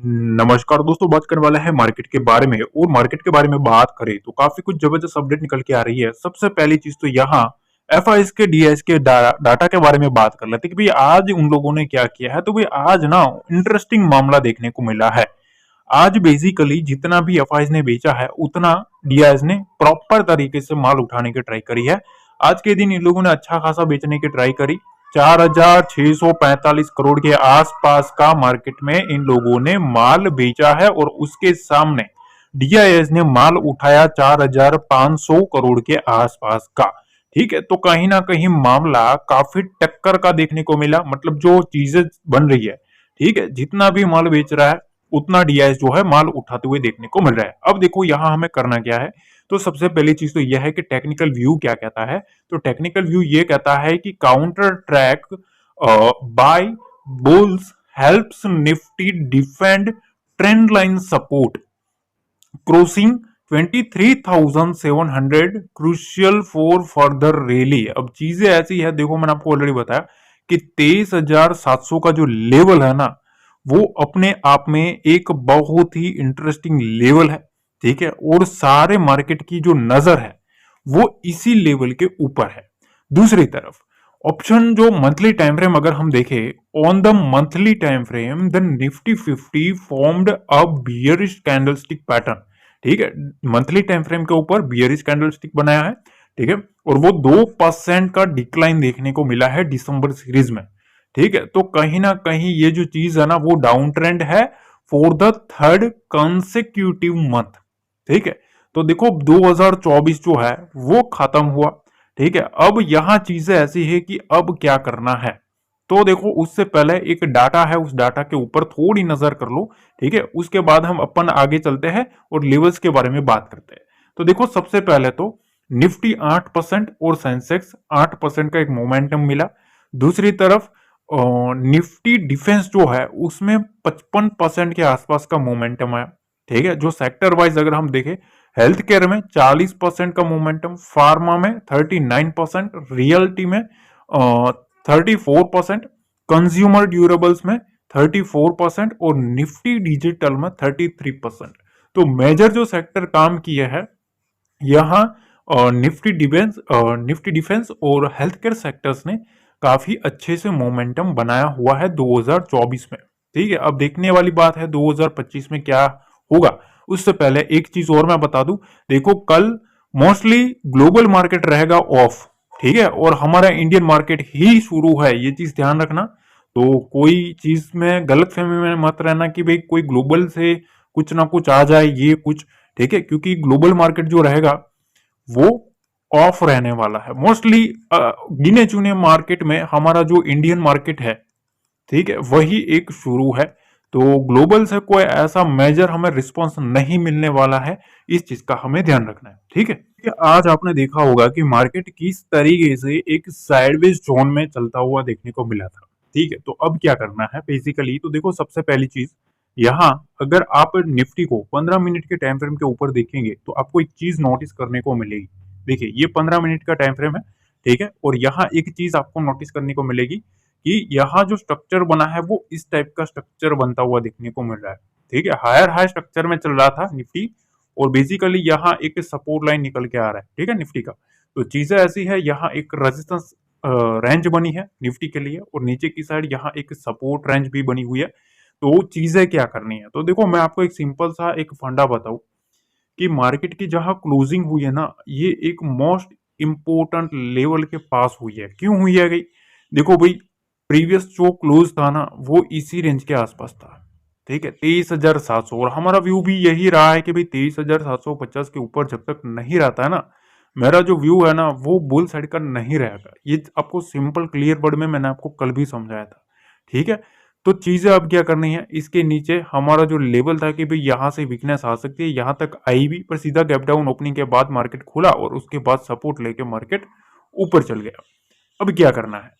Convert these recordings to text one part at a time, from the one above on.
नमस्कार दोस्तों, बात करने वाला है मार्केट के बारे में। और मार्केट के बारे में बात करें तो काफी कुछ जबरदस्त अपडेट निकल के आ रही है। सबसे पहली चीज तो यहाँ एफआईएस के डीएस के डाटा के बारे में बात कर लेते हैं कि भाई आज उन लोगों ने क्या किया है। तो भाई आज ना इंटरेस्टिंग मामला देखने को मिला है। आज बेसिकली जितना भी एफआईएस ने बेचा है उतना डीआईएस ने प्रॉपर तरीके से माल उठाने की ट्राई करी है। आज के दिन इन लोगों ने अच्छा खासा बेचने की ट्राई करी। 4,645 करोड़ के आसपास का मार्केट में इन लोगों ने माल बेचा है और उसके सामने डीआईएस ने माल उठाया 4,500 करोड़ के आसपास का। ठीक है, तो कहीं ना कहीं मामला काफी टक्कर का देखने को मिला। मतलब जो चीजें बन रही है, ठीक है, जितना भी माल बेच रहा है उतना डीआईएस जो है माल उठाते हुए देखने को मिल रहा है। अब देखो यहाँ हमें करना क्या है। तो सबसे पहली चीज तो यह है कि टेक्निकल व्यू क्या कहता है। तो टेक्निकल व्यू ये कहता है कि counter track bye bulls helps Nifty defend trend line support crossing 23,700 crucial for further rally. अब चीजें ऐसी है, देखो मैंने आपको ऑलरेडी बताया कि 23,700 का जो लेवल है ना, वो अपने आप में एक बहुत ही इंटरेस्टिंग लेवल है। ठीक है, और सारे मार्केट की जो नजर है वो इसी लेवल के ऊपर है। दूसरी तरफ ऑप्शन जो मंथली टाइम फ्रेम अगर हम देखें, on the monthly time frame the Nifty 50 formed a bearish candlestick pattern. ठीक है, मंथली टाइम फ्रेम के ऊपर बियरिश कैंडलस्टिक बनाया है। ठीक है, और वो 2% का डिक्लाइन देखने को मिला है दिसंबर सीरीज में। ठीक है, तो कहीं ना कहीं ये जो चीज है ना वो डाउन ट्रेंड है for the third consecutive month. ठीक है, तो देखो 2024 जो है वो खत्म हुआ। ठीक है, अब यहां चीजें ऐसी है कि अब क्या करना है। तो देखो उससे पहले एक डाटा है, उस डाटा के ऊपर थोड़ी नजर कर लो। ठीक है, उसके बाद हम अपन आगे चलते हैं और लेवल्स के बारे में बात करते हैं। तो देखो सबसे पहले तो निफ्टी 8% और सेंसेक्स 8% का एक मोमेंटम मिला। दूसरी तरफ निफ्टी डिफेंस जो है उसमें 55% के आसपास का मोमेंटम आया। ठीक है, जो सेक्टर वाइज अगर हम देखें, हेल्थ केयर में 40% का मोमेंटम, फार्मा में 39%, रियल्टी में 34%, कंज्यूमर ड्यूरेबल्स में 34% और निफ्टी डिजिटल में 33%। तो मेजर जो सेक्टर काम किए हैं यहाँ निफ्टी डिफेंस और हेल्थ केयर सेक्टर्स ने काफी अच्छे से मोमेंटम बनाया हुआ है 2024 में। ठीक है, अब देखने वाली बात है 2025 में क्या होगा। उससे पहले एक चीज और मैं बता दूं, देखो कल मोस्टली ग्लोबल मार्केट रहेगा ऑफ। ठीक है, और हमारा इंडियन मार्केट ही शुरू है, ये चीज ध्यान रखना। तो कोई चीज में गलत फहमी में मत रहना कि भाई कोई ग्लोबल से कुछ ना कुछ आ जाए ये कुछ। ठीक है, क्योंकि ग्लोबल मार्केट जो रहेगा वो ऑफ रहने वाला है मोस्टली। गिने चुने मार्केट में हमारा जो इंडियन मार्केट है, ठीक है, वही एक शुरू है। तो ग्लोबल से कोई ऐसा मेजर हमें रिस्पॉन्स नहीं मिलने वाला है, इस चीज का हमें ध्यान रखना है। ठीक है, आज आपने देखा होगा कि मार्केट किस तरीके से एक साइडवेज जोन में चलता हुआ देखने को मिला था। ठीक है, तो अब क्या करना है बेसिकली, तो देखो सबसे पहली चीज यहाँ अगर आप निफ्टी को 15 मिनट के टाइम फ्रेम के ऊपर देखेंगे तो आपको एक चीज नोटिस करने को मिलेगी। देखिए ये 15 मिनट का टाइम फ्रेम है। ठीक है, और यहाँ एक चीज आपको नोटिस करने को मिलेगी कि यहाँ जो स्ट्रक्चर बना है वो इस टाइप का स्ट्रक्चर बनता हुआ देखने को मिल रहा है। ठीक है, हायर हाई स्ट्रक्चर में चल रहा था निफ्टी और बेसिकली यहाँ एक सपोर्ट लाइन निकल के आ रहा है। ठीक है, निफ्टी का तो चीजें ऐसी है, यहाँ एक रेजिस्टेंस रेंज बनी है निफ्टी के लिए और नीचे की साइड यहाँ एक सपोर्ट रेंज भी बनी हुई है। तो चीजें क्या करनी है, तो देखो मैं आपको एक सिंपल सा एक फंडा बताऊं कि मार्केट की जहां क्लोजिंग हुई है ना, ये एक मोस्ट इंपोर्टेंट लेवल के पास हुई है। क्यों हुई है गई, देखो भाई प्रीवियस जो क्लोज था ना वो इसी रेंज के आसपास था। ठीक है, 23,700, और हमारा व्यू भी यही रहा है कि भाई 23,750 के ऊपर जब तक नहीं रहता है ना, मेरा जो व्यू है ना वो बुल साइड का नहीं रहेगा। ये आपको सिंपल क्लियर वर्ड में मैंने आपको कल भी समझाया था। ठीक है, तो चीजें अब क्या करनी है, इसके नीचे हमारा जो लेवल था कि भाई यहां से वीकनेस आ सकती है, यहां तक आई भी, पर सीधा गैप डाउन ओपनिंग के बाद मार्केट खुला और उसके बाद सपोर्ट लेके मार्केट ऊपर चल गया। अब क्या करना है,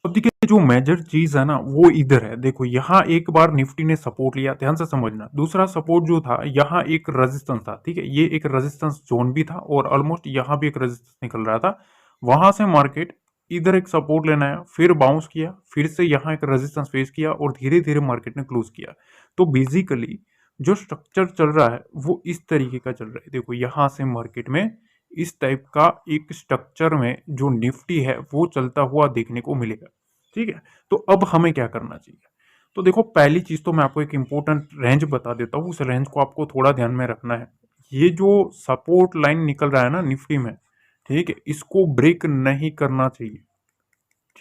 अब देखिए जो मेजर चीज है ना वो इधर है। देखो यहाँ एक बार निफ्टी ने सपोर्ट लिया, ध्यान से समझना। दूसरा सपोर्ट जो था यहाँ एक रेजिस्टेंस था। ठीक है, ये एक रेजिस्टेंस जोन भी था और ऑलमोस्ट यहाँ भी एक रेजिस्टेंस निकल रहा था। वहां से मार्केट इधर एक सपोर्ट लेना है, फिर बाउंस किया, फिर से यहाँ एक रेजिस्टेंस फेस किया और धीरे धीरे मार्केट ने क्लोज किया। तो बेसिकली जो स्ट्रक्चर चल रहा है वो इस तरीके का चल रहा है। देखो यहाँ से मार्केट में इस टाइप का एक स्ट्रक्चर में जो निफ्टी है वो चलता हुआ देखने को मिलेगा। ठीक है, तो अब हमें क्या करना चाहिए? तो देखो पहली चीज तो मैं आपको एक इंपॉर्टेंट रेंज बता देता हूँ, उस रेंज को आपको थोड़ा ध्यान में रखना है। ये जो सपोर्ट लाइन निकल रहा है ना निफ्टी में, ठीक है, इसको ब्रेक नहीं करना चाहिए।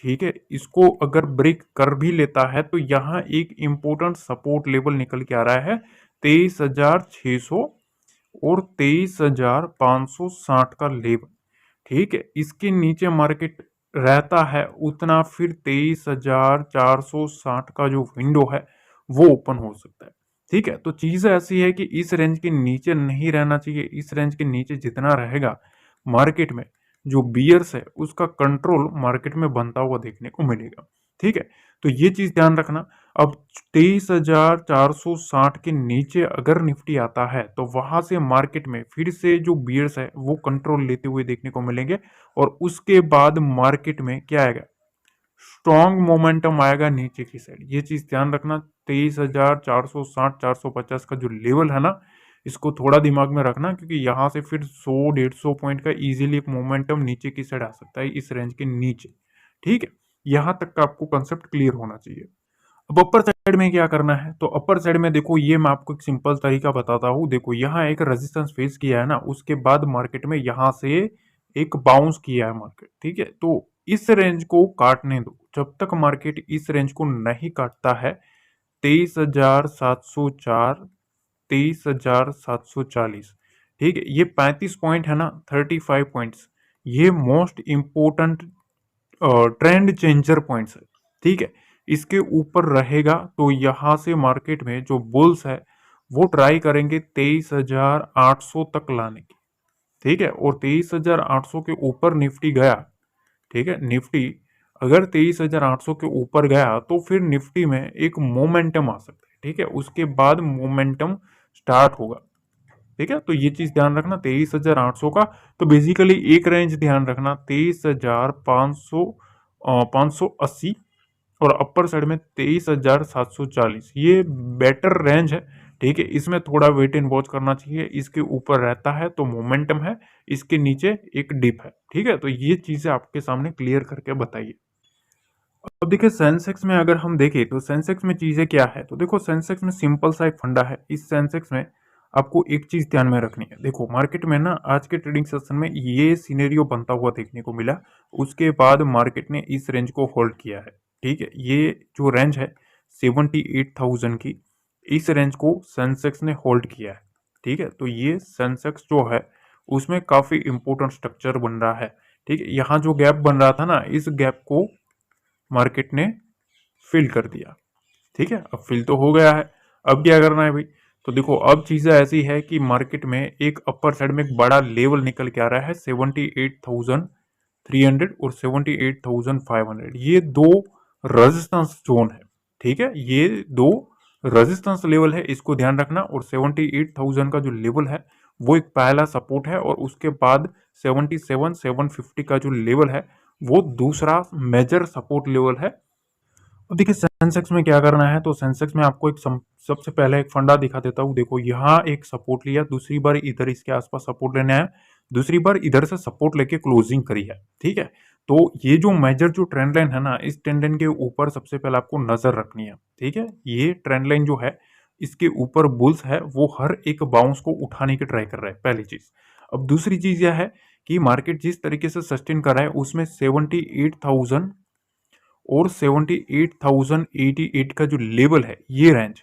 ठीक है, इसको अगर ब्रेक कर भी लेता है तो यहाँ एक इंपॉर्टेंट सपोर्ट लेवल निकल के आ रहा है 23,600 और 23,560 का लेवल। ठीक है, इसके नीचे मार्केट रहता है उतना फिर 23,460 का जो विंडो है वो ओपन हो सकता है। ठीक है, तो चीज ऐसी है कि इस रेंज के नीचे नहीं रहना चाहिए। इस रेंज के नीचे जितना रहेगा मार्केट में जो बियर्स है उसका कंट्रोल मार्केट में बनता हुआ देखने को मिलेगा। ठीक है, तो ये चीज ध्यान रखना। अब 23,460 के नीचे अगर निफ्टी आता है तो वहां से मार्केट में फिर से जो बियर्स है वो कंट्रोल लेते हुए देखने को मिलेंगे और उसके बाद मार्केट में क्या आएगा? स्ट्रॉन्ग मोमेंटम आएगा नीचे की साइड। ये चीज ध्यान रखना। 23,460 450 का जो लेवल है ना, इसको थोड़ा दिमाग में रखना क्योंकि यहाँ से फिर 100 150 पॉइंट का इजीली एक मोमेंटम नीचे की साइड आ सकता है इस रेंज के नीचे। ठीक है, यहाँ तक का आपको कंसेप्ट क्लियर होना चाहिए। अब अपर साइड में क्या करना है? तो अपर साइड में देखो ये मैं आपको एक सिंपल तरीका बताता हूँ। देखो यहाँ एक रेजिस्टेंस फेस किया है ना, उसके बाद मार्केट में यहाँ से एक बाउंस किया है मार्केट। ठीक है, तो इस रेंज को काटने दो। जब तक मार्केट इस रेंज को नहीं काटता है 23,704 23,740, ठीक है, ये 35 पॉइंट है ना, 35 पॉइंट्स, ये most important trend changer points है। ठीक है, इसके ऊपर रहेगा तो यहां से मार्केट में जो बुल्स है वो ट्राई करेंगे 23,800 तक लाने की। ठीक है, और 23,800 के ऊपर निफ्टी गया, ठीक है, निफ्टी अगर 23,800 के ऊपर गया तो फिर निफ्टी में एक मोमेंटम आ सकता है। ठीक है, उसके बाद मोमेंटम स्टार्ट होगा। ठीक है, तो ये चीज ध्यान रखना 23,800 का। तो बेसिकली एक रेंज ध्यान रखना 23,500 580 और अपर साइड में 23,740, ये बेटर रेंज है। ठीक है, इसमें थोड़ा वेट एंड वॉच करना चाहिए। इसके ऊपर रहता है तो मोमेंटम है, इसके नीचे एक डिप है। ठीक है, तो ये चीजें आपके सामने क्लियर करके बताइए। अब देखिए सेंसेक्स में अगर हम देखें तो सेंसेक्स में चीजें क्या है? तो देखो सेंसेक्स में सिंपल सा एक फंडा है। इस सेंसेक्स में आपको एक चीज ध्यान में रखनी है। देखो मार्केट में ना आज के ट्रेडिंग सेशन में ये सिनेरियो बनता हुआ देखने को मिला। उसके बाद मार्केट ने इस रेंज को होल्ड किया है। ठीक है, ये जो रेंज है 78,000 की, इस रेंज को सेंसेक्स ने होल्ड किया है। ठीक है, तो ये सेंसेक्स जो है उसमें काफी इंपोर्टेंट स्ट्रक्चर बन रहा है। ठीक है, यहाँ जो गैप बन रहा था ना, इस गैप को मार्केट ने फिल कर दिया। ठीक है, अब फिल तो हो गया है। अब क्या करना है भाई? तो देखो अब चीजें ऐसी है कि मार्केट में एक अपर साइड में एक बड़ा लेवल निकल के आ रहा है 78,300 और 78,500, ये दो रेजिस्टेंस जोन है। ठीक है, ये दो रेजिस्टेंस लेवल है, इसको ध्यान रखना। और 78,000 का जो लेवल है वो एक पहला सपोर्ट है और उसके बाद 77,750 का जो लेवल है वो दूसरा मेजर सपोर्ट लेवल है। अब देखिए सेंसेक्स में क्या करना है? तो सेंसेक्स में आपको एक सबसे पहले एक फंडा दिखा देता हूँ। देखो यहाँ एक सपोर्ट लिया, दूसरी बार इधर इसके आसपास सपोर्ट लेने आया, दूसरी बार इधर से सपोर्ट लेके क्लोजिंग करी है। ठीक है, तो ये जो मेजर जो ट्रेंड लाइन है ना, इस ट्रेंड लाइन के ऊपर सबसे पहले आपको नजर रखनी है। ठीक है, ये ट्रेंड लाइन जो है इसके ऊपर बुल्स है वो हर एक बाउंस को उठाने की ट्राई कर रहा है, पहली चीज। अब दूसरी चीज यह है कि मार्केट जिस तरीके से सस्टेन कर रहा है उसमें 78,000 और 78,088 का जो लेवल है, ये रेंज,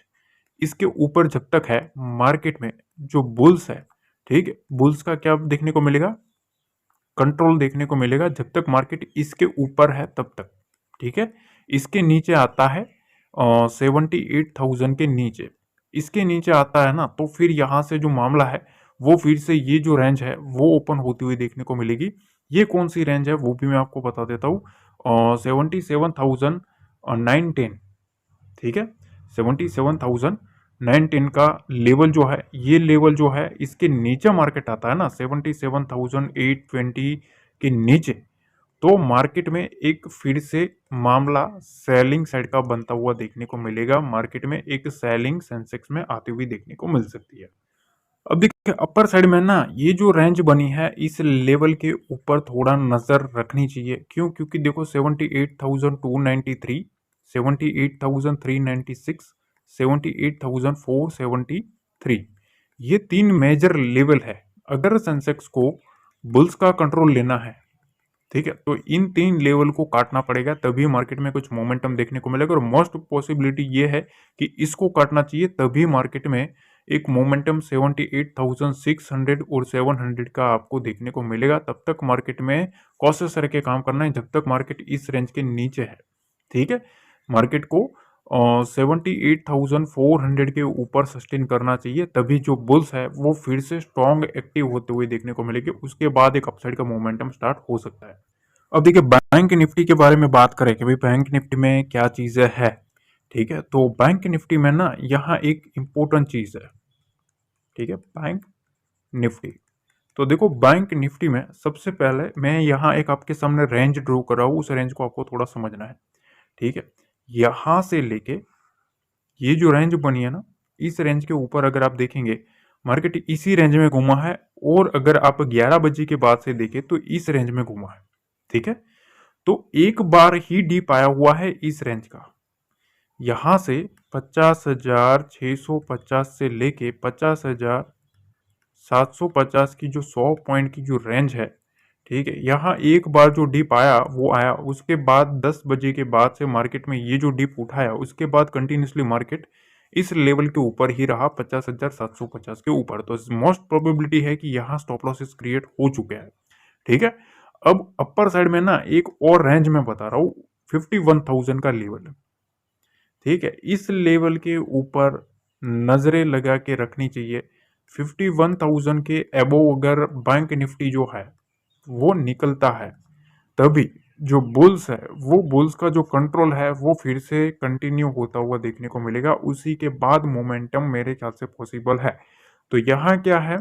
इसके ऊपर जब तक है मार्केट में जो बुल्स है, ठीक है, बुल्स का क्या देखने को मिलेगा? कंट्रोल देखने को मिलेगा जब तक मार्केट इसके ऊपर है तब तक। ठीक है, इसके नीचे आता है 78,000 के नीचे, इसके नीचे आता है ना, तो फिर यहां से जो मामला है वो फिर से ये जो रेंज है वो ओपन होती हुई देखने को मिलेगी। ये कौन सी रेंज है वो भी मैं आपको बता देता हूँ। 77,910, ठीक है, 77,910 का लेवल जो है, ये लेवल जो है इसके नीचे मार्केट आता है ना 77,820 के नीचे, तो मार्केट में एक फिर से मामला सेलिंग साइड का बनता हुआ देखने को मिलेगा। मार्केट में एक सेलिंग सेंसेक्स में आती हुई देखने को मिल सकती है। अब देखिए अपर साइड में ना ये जो रेंज बनी है इस लेवल के ऊपर थोड़ा नजर रखनी चाहिए। क्यों? क्योंकि देखो 78,293, 78,396, 78,473 ये तीन मेजर लेवल है। अगर सेंसेक्स को बुल्स का कंट्रोल लेना है, ठीक है, तो इन तीन लेवल को काटना पड़ेगा, तभी मार्केट में कुछ मोमेंटम देखने को मिलेगा। और मोस्ट पॉसिबिलिटी ये है कि इसको काटना चाहिए, तभी मार्केट में एक मोमेंटम 78,600 और 700 का आपको देखने को मिलेगा। तब तक मार्केट में कॉशियस रह के काम करना है, जब तक मार्केट इस रेंज के नीचे है। ठीक है, मार्केट को 78,400 के ऊपर सस्टेन करना चाहिए, तभी जो बुल्स है वो फिर से स्ट्रॉन्ग एक्टिव होते हुए देखने को मिलेगी। उसके बाद एक अपसाइड का मोमेंटम स्टार्ट हो सकता है। अब देखिए बैंक निफ्टी के बारे में बात करें कि भाई बैंक निफ्टी में क्या चीजें है। ठीक है, तो बैंक निफ्टी में ना यहाँ एक इंपॉर्टेंट चीज है। ठीक है, बैंक निफ्टी, तो देखो बैंक निफ्टी में सबसे पहले मैं यहाँ एक आपके सामने रेंज ड्रॉ कर रहा हूँ, उस रेंज को आपको थोड़ा समझना है। ठीक है, यहां से लेके ये जो रेंज बनी है ना, इस रेंज के ऊपर अगर आप देखेंगे मार्केट इसी रेंज में घूमा है, और अगर आप 11 बजे के बाद से देखें तो इस रेंज में घूमा है। ठीक है, तो एक बार ही डीप आया हुआ है इस रेंज का, यहां से 50,650 से लेके 50,750 की जो 100 पॉइंट की जो रेंज है। ठीक है, यहाँ एक बार जो डिप आया वो आया, उसके बाद 10 बजे के बाद से मार्केट में ये जो डिप उठाया, उसके बाद कंटिन्यूसली मार्केट इस लेवल के ऊपर ही रहा, 50,750 के ऊपर। तो मोस्ट प्रोबेबिलिटी है कि यहाँ स्टॉप लॉसेस क्रिएट हो चुके हैं। ठीक है, अब अपर साइड में ना एक और रेंज में बता रहा हूँ, 51,000 का लेवल है। ठीक है, इस लेवल के ऊपर नजरें लगा के रखनी चाहिए। 51,000 के अबोव अगर बैंक निफ्टी जो है वो निकलता है, तभी जो बुल्स है वो बुल्स का जो कंट्रोल है वो फिर से कंटिन्यू होता हुआ देखने को मिलेगा। उसी के बाद मोमेंटम मेरे ख्याल से पॉसिबल है। तो यहाँ क्या है,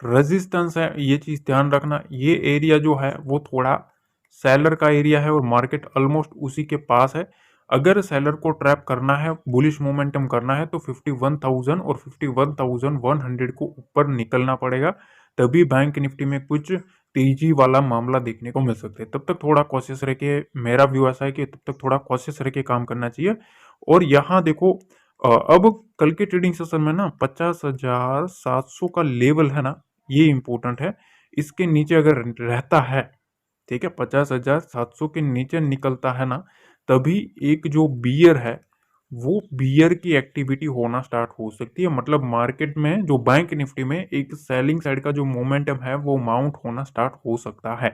रेजिस्टेंस है, ये चीज ध्यान रखना। ये एरिया जो है वो थोड़ा सेलर का एरिया है और मार्केट ऑलमोस्ट उसी के पास है। अगर सेलर को ट्रैप करना है, बुलिश मोमेंटम करना है, तो 51,000 और 51,100 को ऊपर निकलना पड़ेगा, तभी बैंक निफ्टी में कुछ तेजी वाला मामला देखने को मिल सकता है। तब तक थोड़ा कॉशियस रह के, मेरा व्यू ऐसा है कि तब तक थोड़ा कॉशियस रह के काम करना चाहिए। और यहाँ देखो अब कल के ट्रेडिंग सेशन में ना 50,700 का लेवल है ना, ये इंपॉर्टेंट है। इसके नीचे अगर रहता है, ठीक है, 50,700 के नीचे निकलता है ना, तभी एक जो बियर है वो बियर की एक्टिविटी होना स्टार्ट हो सकती है। मतलब मार्केट में जो बैंक निफ्टी में एक सेलिंग साइड का जो मोमेंटम है वो माउंट होना स्टार्ट हो सकता है।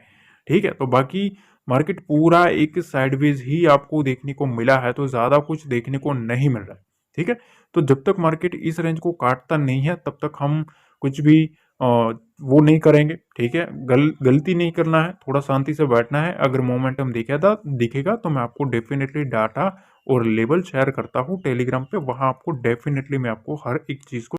ठीक है, तो बाकी मार्केट पूरा एक साइडवेज ही आपको देखने को मिला है, तो ज्यादा कुछ देखने को नहीं मिल रहा है। ठीक है, तो जब तक मार्केट इस रेंज को काटता नहीं है तब तक हम कुछ भी वो नहीं करेंगे। ठीक है, गलती नहीं करना है, थोड़ा शांति से बैठना है। अगर मोमेंटम दिखेगा तो मैं आपको डेफिनेटली डाटा और लेवल शेयर करता हूँ टेलीग्राम पे, वहां आपको डेफिनेटली मैं आपको हर एक चीज को